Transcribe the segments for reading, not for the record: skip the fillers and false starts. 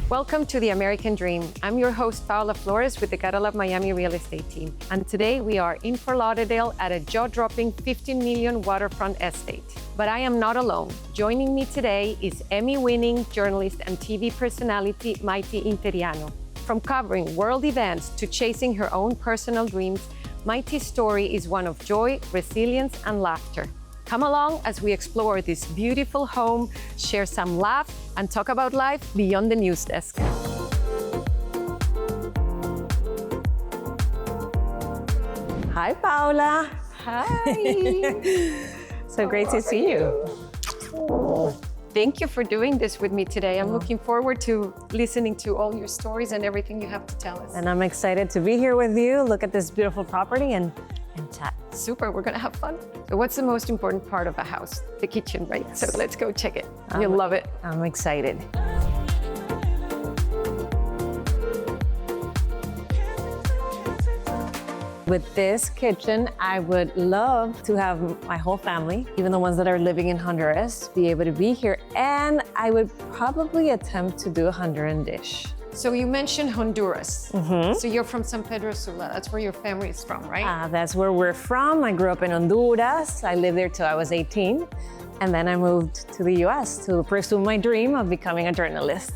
Welcome to the American Dream. I'm your host, Paula Flores with the Gotta Love Miami real estate team. And today we are in Fort Lauderdale at a jaw-dropping 15 million waterfront estate. But I am not alone. Joining me today is Emmy-winning journalist and TV personality, Maite Interiano. From covering world events to chasing her own personal dreams, Maite's story is one of joy, resilience, and laughter. Come along as we explore this beautiful home, share some laugh, and talk about life beyond the news desk. Hi, Paula. Hi. So great to see you. Thank you for doing this with me today. I'm looking forward to listening to all your stories and everything you have to tell us. And I'm excited to be here with you, look at this beautiful property and chat. Super, we're gonna have fun. So what's the most important part of a house? The kitchen, right? So let's go check it. You'll love it. I'm excited. With this kitchen, I would love to have my whole family, even the ones that are living in Honduras, be able to be here. And I would probably attempt to do a Honduran dish. So you mentioned Honduras. So you're from San Pedro Sula. That's where your family is from, right? That's where we're from. I grew up in Honduras. I lived there till I was 18. And then I moved to the US to pursue my dream of becoming a journalist.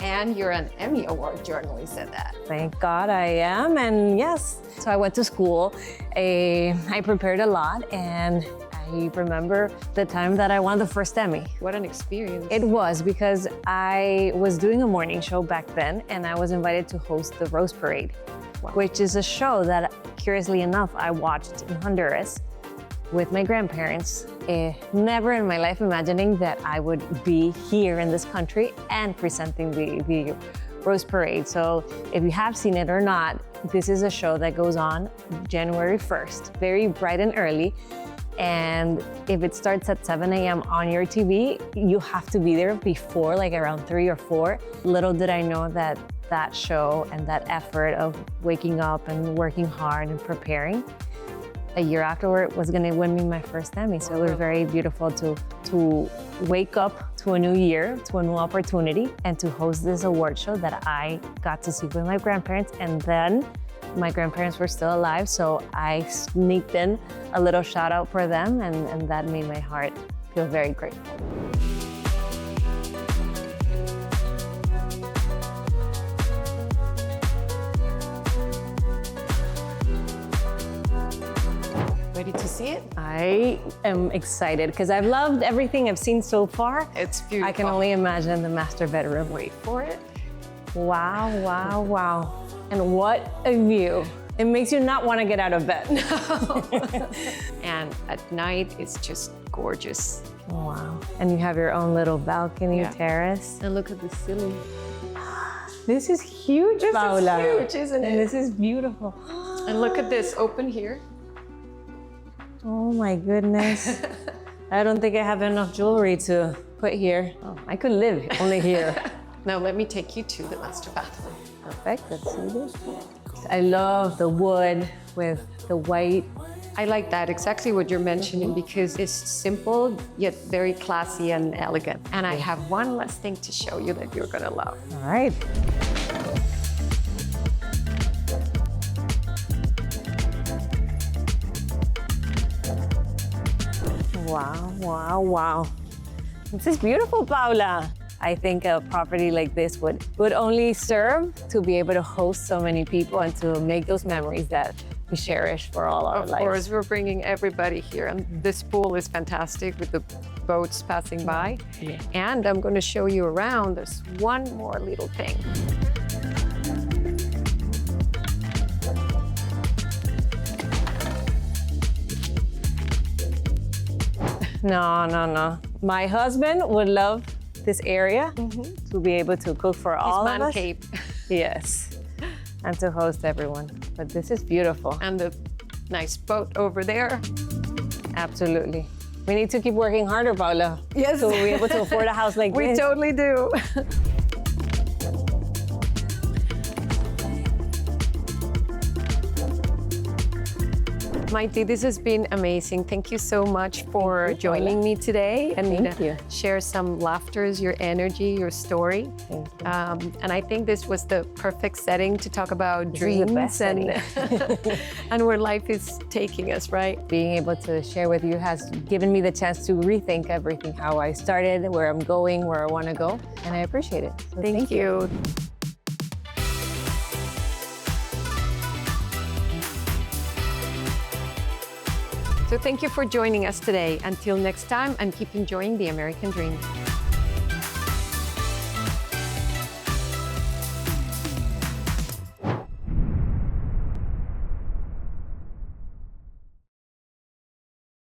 And you're an Emmy Award journalist at that. Thank God I am, and yes. So I went to school. I prepared a lot, and I remember the time that I won the first Emmy. What an experience. It was because I was doing a morning show back then, and I was invited to host the Rose Parade, which is a show that, curiously enough, I watched in Honduras with my grandparents. Never in my life imagining that I would be here in this country and presenting the Rose Parade. So if you have seen it or not, this is a show that goes on January 1st, very bright and early. And if it starts at 7 a.m. on your TV, you have to be there before, like around 3 or 4. Little did I know that that show and that effort of waking up and working hard and preparing, a year afterward was gonna win me my first Emmy. So it was very beautiful to wake up to a new year, to a new opportunity, and to host this award show that I got to see with my grandparents. And then my grandparents were still alive, so I sneaked in a little shout out for them, and that made my heart feel very grateful. Ready to see it? I am excited because I've loved everything I've seen so far. It's beautiful. I can only imagine the master bedroom. Wait for it. Wow, wow, wow. And what a view. It makes you not want to get out of bed. And at night, it's just gorgeous. Wow. And you have your own little balcony terrace. And look at the ceiling. This is huge, Paula. This is huge, isn't it? And this is beautiful. And look at this, open here. Oh my goodness. I don't think I have enough jewelry to put here. Oh, I could live only here. Now let me take you to the master bathroom. Perfect, let's see this. I love the wood with the white. I like that, exactly what you're mentioning, because it's simple, yet very classy and elegant. And I have one last thing to show you that you're gonna love. All right. Wow, wow, wow. This is beautiful, Paula. I think a property like this would only serve to be able to host so many people and to make those memories that we cherish for all our lives. Of course, we're bringing everybody here. And this pool is fantastic with the boats passing by. Yeah. And I'm going to show you around. There's one more little thing. No, no, no. My husband would love this area to be able to cook for all of us. Cave. Yes, and to host everyone. But this is beautiful. And the nice boat over there. Absolutely. We need to keep working harder, Paula. Yes. To be able to afford a house like this. We totally do. Maite, this has been amazing. Thank you so much for joining me today and Thank you. share some laughters, your energy, your story. Thank you. And I think this was the perfect setting to talk about This is dreams the best and where life is taking us, right? Being able to share with you has given me the chance to rethink everything, how I started, where I'm going, where I want to go, and I appreciate it. So Thank you. So thank you for joining us today. Until next time, and keep enjoying the American dream.